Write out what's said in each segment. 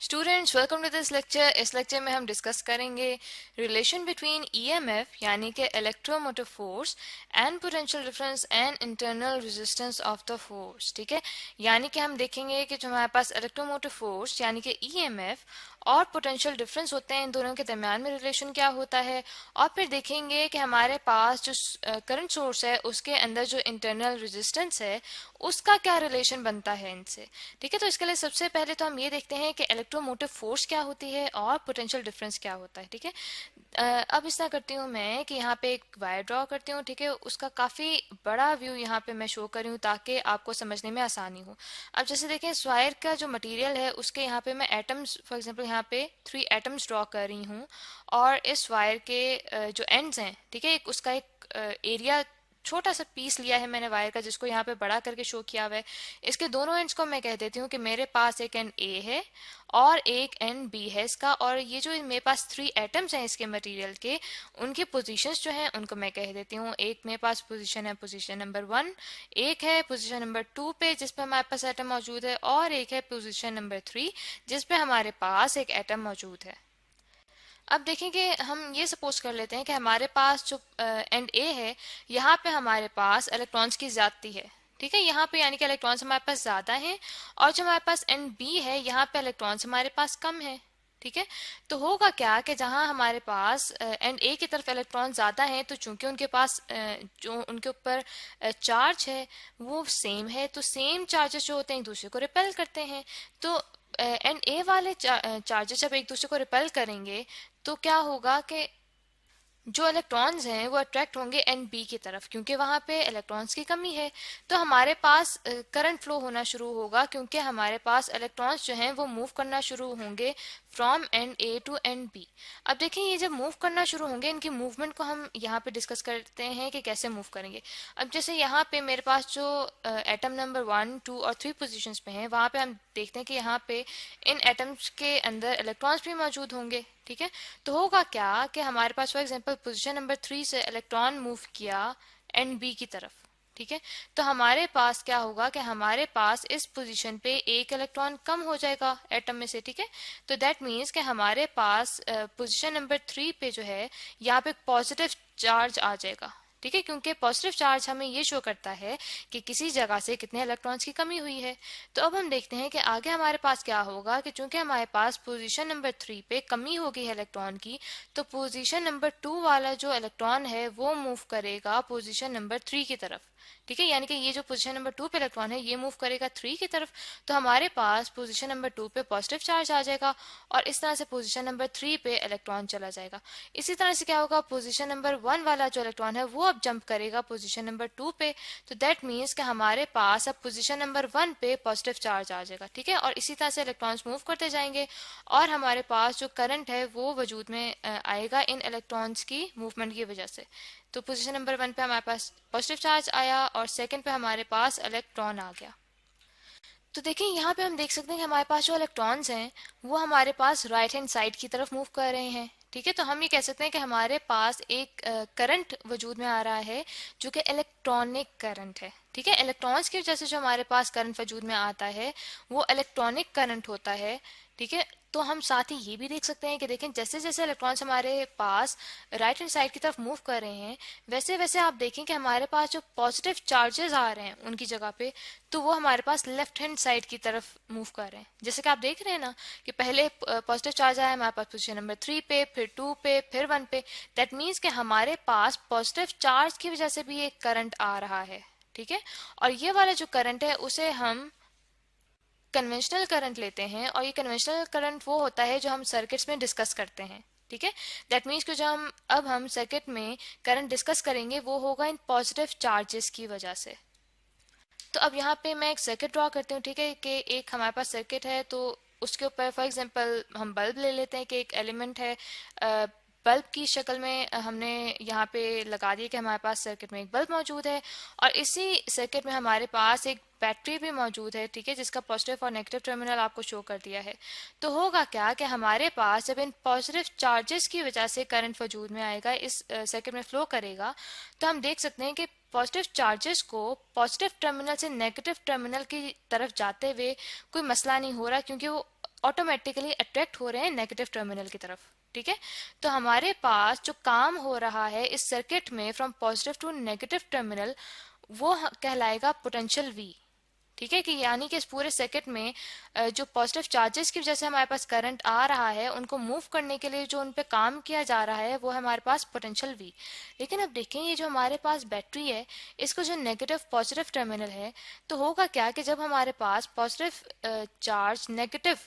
Students welcome to this lecture. इस lecture में हम डिस्कस करेंगे रिलेशन बिटवीन ईएमएफ यानी कि electromotive force and potential difference and internal resistance of the force. ठीक है, यानी कि हम देखेंगे कि जो हमारे पास इलेक्ट्रोमोटिव फोर्स यानी कि ईएमएफ और पोटेंशियल डिफरेंस होते हैं, इन दोनों के दरमियान में रिलेशन क्या होता है, और फिर देखेंगे कि हमारे पास जो करंट सोर्स है उसके अंदर जो इंटरनल रेजिस्टेंस है उसका क्या रिलेशन बनता है इनसे। ठीक है, तो इसके लिए सबसे पहले तो हम ये देखते हैं कि इलेक्ट्रोमोटिव फोर्स क्या होती है और पोटेंशियल डिफरेंस क्या होता है। ठीक है, अब इस तरह करती हूँ मैं कि यहाँ पे एक वायर ड्रॉ करती हूँ। ठीक है, उसका काफ़ी बड़ा व्यू यहाँ पे मैं शो कर रही हूँ ताकि आपको समझने में आसानी हो। अब जैसे देखें, इस वायर का जो मटेरियल है उसके यहाँ पे मैं एटम्स, फॉर एग्जांपल यहाँ पे 3 एटम्स ड्रॉ कर रही हूँ, और इस वायर के जो एंड्स हैं, ठीक है, उसका एक एरिया छोटा सा पीस लिया है मैंने वायर का, जिसको यहाँ पे बड़ा करके शो किया हुआ है। इसके दोनों एंड्स को मैं कह देती हूँ कि मेरे पास एक एंड ए है और एक एंड बी है इसका, और ये जो मेरे पास 3 एटम्स हैं इसके मटेरियल के, उनके पोजीशंस जो हैं उनको मैं कह देती हूँ। एक मेरे पास पोजीशन है पोजीशन नंबर 1, एक है पोजीशन नंबर 2 पे जिस पे हमारे पास एटम मौजूद है, और एक है पोजीशन नंबर 3 जिस पे हमारे पास एक एटम मौजूद है। अब देखें कि हम ये सपोज कर लेते हैं कि हमारे पास जो एंड ए है, यहाँ पे हमारे पास इलेक्ट्रॉन्स की ज्यादती है। ठीक है, यहाँ पे यानी कि इलेक्ट्रॉन्स हमारे पास ज्यादा हैं, और जो हमारे पास एंड बी है यहाँ पे इलेक्ट्रॉन्स हमारे पास कम है। ठीक है, तो होगा क्या कि जहां हमारे पास एंड ए की तरफ इलेक्ट्रॉन ज्यादा हैं, तो चूंकि उनके पास जो उनके ऊपर चार्ज है वो सेम है, तो सेम चार्जेस जो होते हैं एक दूसरे को रिपेल करते हैं। तो एंड ए वाले चार्जेस जब एक दूसरे को रिपेल करेंगे तो क्या होगा कि जो इलेक्ट्रॉन्स हैं वो अट्रैक्ट होंगे एन बी की तरफ, क्योंकि वहां पे इलेक्ट्रॉन्स की कमी है। तो हमारे पास करंट फ्लो होना शुरू होगा, क्योंकि हमारे पास इलेक्ट्रॉन्स जो हैं वो मूव करना शुरू होंगे from end A to end B. अब देखिए, ये जब मूव करना शुरू होंगे, इनकी मूवमेंट को हम यहाँ पे डिस्कस करते हैं कि कैसे मूव करेंगे। अब जैसे यहाँ पे मेरे पास जो एटम नंबर 1, 2 और 3 पोजिशन पे हैं, वहां पे हम देखते हैं कि यहाँ पे इन एटम्स के अंदर इलेक्ट्रॉन्स भी मौजूद होंगे। ठीक है, तो होगा क्या कि हमारे पास फॉर एग्जांपल पोजीशन नंबर 3 से इलेक्ट्रॉन मूव किया एंड बी की तरफ। ठीक है, तो हमारे पास क्या होगा कि हमारे पास इस पोजीशन पे एक इलेक्ट्रॉन कम हो जाएगा एटम में से। ठीक है, तो दैट मीन्स कि हमारे पास पोजीशन नंबर 3 पे जो है यहाँ पे पॉजिटिव चार्ज आ जाएगा। ठीक है, क्योंकि पॉजिटिव चार्ज हमें ये शो करता है कि किसी जगह से कितने इलेक्ट्रॉन्स की कमी हुई है। तो अब हम देखते हैं कि आगे हमारे पास क्या होगा कि चूंकि हमारे पास पोजीशन नंबर 3 पे कमी हो गई है इलेक्ट्रॉन की, तो पोजीशन नंबर 2 वाला जो इलेक्ट्रॉन है वो मूव करेगा पोजीशन नंबर 3 की तरफ। ठीक है, यानी कि ये जो पोजीशन नंबर 2 पे इलेक्ट्रॉन है ये मूव करेगा 3 की तरफ, तो हमारे पास पोजीशन नंबर 2 पे पॉजिटिव चार्ज आ जाएगा, और इस तरह से पोजीशन नंबर 3 पे इलेक्ट्रॉन चला जाएगा। इसी तरह से क्या होगा, पोजीशन नंबर 1 वाला जो इलेक्ट्रॉन है वो अब जंप करेगा पोजीशन नंबर 2 पे, तो दैट मीन्स कि हमारे पास अब पोजीशन नंबर 1 पे पॉजिटिव चार्ज आ जाएगा। ठीक है, और इसी तरह से इलेक्ट्रॉन्स मूव करते जाएंगे, और हमारे पास जो करंट है वो वजूद में आएगा इन इलेक्ट्रॉन्स की मूवमेंट की वजह से। तो पोजीशन नंबर 1 पे हमारे पास पॉजिटिव चार्ज आया और सेकंड पे हमारे पास इलेक्ट्रॉन आ गया। तो देखिए, यहाँ पे हम देख सकते हैं कि हमारे पास जो इलेक्ट्रॉन्स हैं वो हमारे पास राइट हैंड साइड की तरफ मूव कर रहे हैं। ठीक है, तो हम ये कह सकते हैं कि हमारे पास एक करंट वजूद में आ रहा है जो कि इलेक्ट्रॉनिक करंट है। ठीक है, इलेक्ट्रॉन्स की वजह से जो हमारे पास करंट वजूद में आता है वो इलेक्ट्रॉनिक करंट होता है। ठीक है, तो हम साथ ही ये भी देख सकते हैं कि देखें, जैसे जैसे इलेक्ट्रॉन्स हमारे पास राइट हैंड साइड की तरफ मूव कर रहे हैं, वैसे वैसे आप देखें कि हमारे पास जो पॉजिटिव चार्जेस आ रहे हैं उनकी जगह पे, तो वो हमारे पास लेफ्ट हैंड साइड की तरफ मूव कर रहे हैं। जैसे कि आप देख रहे हैं ना कि पहले पॉजिटिव चार्ज आया हमारे पास पोजीशन नंबर 3 पे, फिर 2 पे, फिर 1 पे। दैट मीन्स कि हमारे पास पॉजिटिव चार्ज की वजह से भी एक करंट आ रहा है। ठीक है, और ये वाला जो करंट है उसे हम कन्वेंशनल करंट लेते हैं, और ये कन्वेंशनल करंट वो होता है जो हम सर्किट्स में डिस्कस करते हैं। ठीक है, दैट मीन्स कि जो हम सर्किट में करंट डिस्कस करेंगे वो होगा इन पॉजिटिव चार्जेस की वजह से। तो अब यहाँ पे मैं एक सर्किट ड्रॉ करती हूँ। ठीक है, कि एक हमारे पास सर्किट है, तो उसके ऊपर फॉर एग्जांपल हम बल्ब ले लेते हैं कि एक एलिमेंट है, बल्ब की शक्ल में हमने यहाँ पे लगा दिया कि हमारे पास सर्किट में एक बल्ब मौजूद है, और इसी सर्किट में हमारे पास एक बैटरी भी मौजूद है। ठीक है, जिसका पॉजिटिव और नेगेटिव टर्मिनल आपको शो कर दिया है। तो होगा क्या कि हमारे पास जब इन पॉजिटिव चार्जेस की वजह से करंट वजूद में आएगा, इस सर्किट में फ्लो करेगा, तो हम देख सकते हैं कि पॉजिटिव चार्जेस को पॉजिटिव टर्मिनल से नेगेटिव टर्मिनल की तरफ जाते हुए कोई मसला नहीं हो रहा, क्योंकि वो ऑटोमेटिकली अट्रैक्ट हो रहे हैं नेगेटिव टर्मिनल की तरफ। ठीक है, तो हमारे पास जो काम हो रहा है इस सर्किट में from positive to negative terminal वो कहलाएगा पोटेंशियल वी। ठीक है, कि यानी कि इस पूरे सर्किट में जो पॉजिटिव चार्जेस की वजह से हमारे पास करंट आ रहा है उनको मूव करने के लिए जो उन पे काम किया जा रहा है वो है हमारे पास पोटेंशियल वी। लेकिन अब देखें ये जो हमारे पास बैटरी है इसको जो नेगेटिव पॉजिटिव टर्मिनल है, तो होगा क्या कि जब हमारे पास पॉजिटिव चार्ज नेगेटिव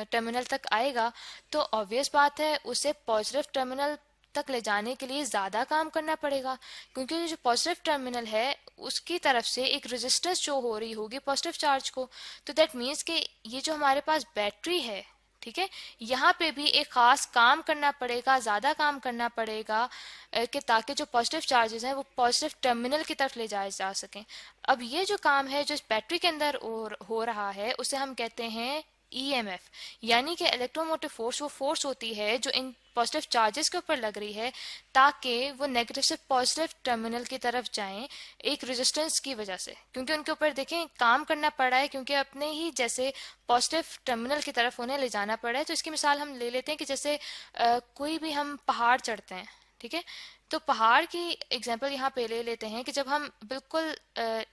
टर्मिनल तक आएगा तो ऑब्वियस बात है उसे पॉजिटिव टर्मिनल तक ले जाने के लिए ज़्यादा काम करना पड़ेगा, क्योंकि जो पॉजिटिव टर्मिनल है उसकी तरफ से एक रेजिस्टेंस शो हो रही होगी पॉजिटिव चार्ज को। तो दैट मीन्स कि ये जो हमारे पास बैटरी है, ठीक है, यहाँ पे भी एक खास काम करना पड़ेगा, ज़्यादा काम करना पड़ेगा कि ताकि जो पॉजिटिव चार्जेस हैं वो पॉजिटिव टर्मिनल की तरफ ले जाए जा सकें। अब ये जो काम है जो इस बैटरी के अंदर हो रहा है उसे हम कहते हैं ईएमएफ, यानी कि इलेक्ट्रोमोटिव फोर्स वो फोर्स होती है जो इन पॉजिटिव चार्जेस के ऊपर लग रही है ताकि वो नेगेटिव से पॉजिटिव टर्मिनल की तरफ जाएं एक रेजिस्टेंस की वजह से, क्योंकि उनके ऊपर देखें काम करना पड़ा है, क्योंकि अपने ही जैसे पॉजिटिव टर्मिनल की तरफ उन्हें ले जाना पड़ा है। तो इसकी मिसाल हम ले लेते हैं कि जैसे कोई भी हम पहाड़ चढ़ते हैं, ठीक है, तो पहाड़ की एग्जांपल यहाँ पे ले लेते हैं कि जब हम बिल्कुल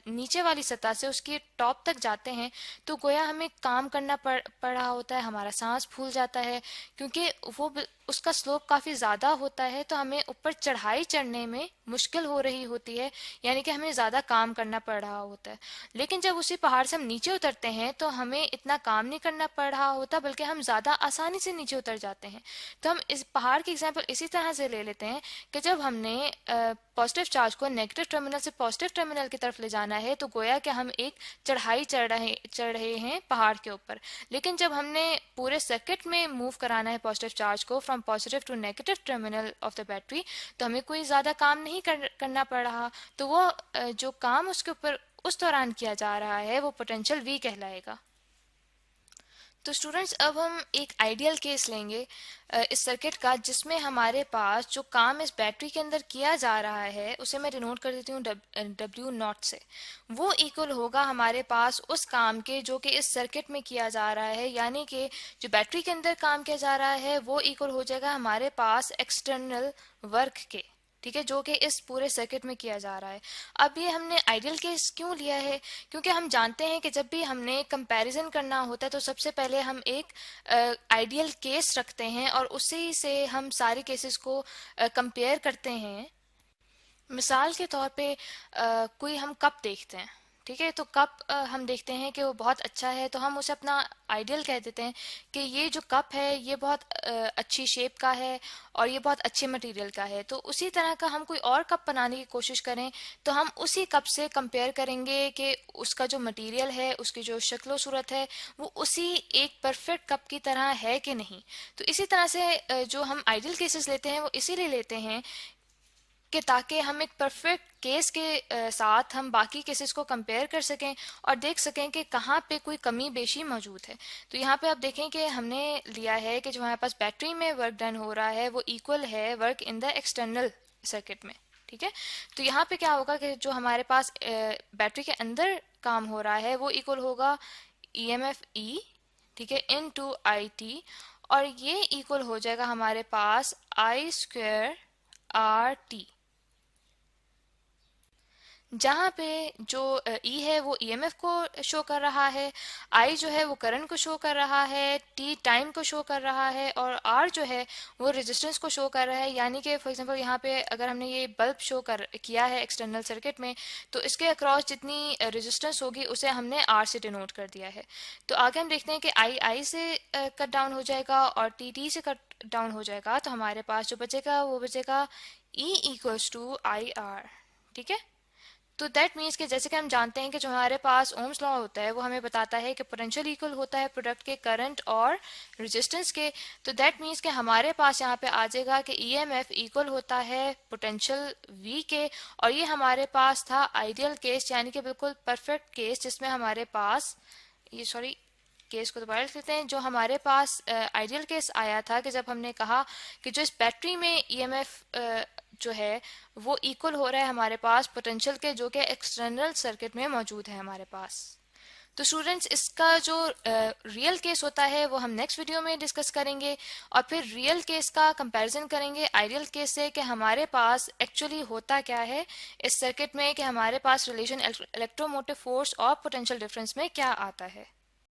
नीचे वाली सतह से उसकी टॉप तक जाते हैं तो गोया हमें काम करना पड़ रहा होता है, हमारा सांस फूल जाता है क्योंकि वो उसका स्लोप काफ़ी ज़्यादा होता है, तो हमें ऊपर चढ़ाई चढ़ने में मुश्किल हो रही होती है, यानी कि हमें ज़्यादा काम करना पड़ रहा होता है। लेकिन जब उसी पहाड़ से हम नीचे उतरते हैं तो हमें इतना काम नहीं करना पड़ रहा होता, बल्कि हम ज़्यादा आसानी से नीचे उतर जाते हैं। तो हम इस पहाड़ की एग्जाम्पल इसी तरह से ले लेते हैं कि जब हमने पॉजिटिव चार्ज को नेगेटिव टर्मिनल से पॉजिटिव टर्मिनल की तरफ ले जाना है तो गोया कि हम एक चढ़ाई चढ़ रहे हैं पहाड़ के ऊपर। लेकिन जब हमने पूरे सर्किट में मूव कराना है पॉजिटिव चार्ज को from positive to negative terminal of the battery, तो हमें कोई ज़्यादा काम नहीं करना पड़ रहा, तो वो जो काम उसके ऊपर उस दौरान किया जा रहा है वो पोटेंशियल वी कहलाएगा। तो स्टूडेंट्स अब हम एक आइडियल केस लेंगे इस सर्किट का जिसमें हमारे पास जो काम इस बैटरी के अंदर किया जा रहा है उसे मैं डिनोट कर देती हूँ डब्ल्यू नॉट से। वो इक्वल होगा हमारे पास उस काम के जो कि इस सर्किट में किया जा रहा है, यानी कि जो बैटरी के अंदर काम किया जा रहा है वो इक्वल हो जाएगा हमारे पास एक्सटर्नल वर्क के, ठीक है, जो कि इस पूरे सर्किट में किया जा रहा है। अब ये हमने आइडियल केस क्यों लिया है, क्योंकि हम जानते हैं कि जब भी हमने कंपैरिजन करना होता है तो सबसे पहले हम एक आइडियल केस रखते हैं और उसी से हम सारे केसेस को कंपेयर करते हैं। मिसाल के तौर पे कोई हम कप देखते हैं, ठीक है, तो कप हम देखते हैं कि वो बहुत अच्छा है तो हम उसे अपना आइडियल कह देते हैं कि ये जो कप है ये बहुत अच्छी शेप का है और ये बहुत अच्छे मटेरियल का है। तो उसी तरह का हम कोई और कप बनाने की कोशिश करें तो हम उसी कप से कंपेयर करेंगे कि उसका जो मटेरियल है उसकी जो शक्ल सूरत है वो उसी एक परफेक्ट कप की तरह है कि नहीं। तो इसी तरह से जो हम आइडियल केसेस लेते हैं वो इसीलिए लेते हैं कि ताकि हम एक परफेक्ट केस के साथ हम बाकी केसेस को कंपेयर कर सकें और देख सकें कि कहाँ पे कोई कमी बेशी मौजूद है। तो यहाँ पे आप देखें कि हमने लिया है कि जो हमारे पास बैटरी में वर्क डन हो रहा है वो इक्वल है work in the external circuit में, ठीक है। तो यहाँ पे क्या होगा कि जो हमारे पास बैटरी के अंदर काम हो रहा है वो इक्वल होगा EMF E, ठीक है, इन टू IT, और ये इक्वल हो जाएगा हमारे पास I² RT, जहाँ पे जो E है वो EMF को शो कर रहा है, I जो है वो करंट को शो कर रहा है, T टाइम को शो कर रहा है और R जो है वो रेजिस्टेंस को शो कर रहा है। यानी कि फॉर एग्जांपल यहाँ पे अगर हमने ये बल्ब शो किया है एक्सटर्नल सर्किट में तो इसके अक्रॉस जितनी रेजिस्टेंस होगी उसे हमने R से डिनोट कर दिया है। तो आगे हम देखते हैं कि I से कट डाउन हो जाएगा और T से कट डाउन हो जाएगा, तो हमारे पास जो बचेगा वो बचेगा E इक्वल्स टू IR, ठीक है। तो दैट मीन्स कि जैसे कि हम जानते हैं कि जो हमारे पास ओम्स लॉ होता है वो हमें बताता है कि पोटेंशियल इक्वल होता है प्रोडक्ट के करंट और रेजिस्टेंस के। तो दैट मीन्स कि हमारे पास यहाँ पे आ जाएगा कि EMF इक्वल होता है पोटेंशियल V के, और ये हमारे पास था आइडियल केस, यानी कि बिल्कुल परफेक्ट केस जिसमें हमारे पास केस को दोबारा लिख लेते हैं। जो हमारे पास आइडियल केस आया था कि जब हमने कहा कि जो इस बैटरी में EMF जो है वो इक्वल हो रहा है हमारे पास पोटेंशियल के जो कि एक्सटर्नल सर्किट में मौजूद है हमारे पास। तो स्टूडेंट्स इसका जो रियल केस होता है वो हम नेक्स्ट वीडियो में डिस्कस करेंगे और फिर रियल केस का कंपैरिजन करेंगे आइडियल केस से कि हमारे पास एक्चुअली होता क्या है इस सर्किट में, कि हमारे पास रिलेशन इलेक्ट्रोमोटिव फोर्स और पोटेंशियल डिफरेंस में क्या आता है।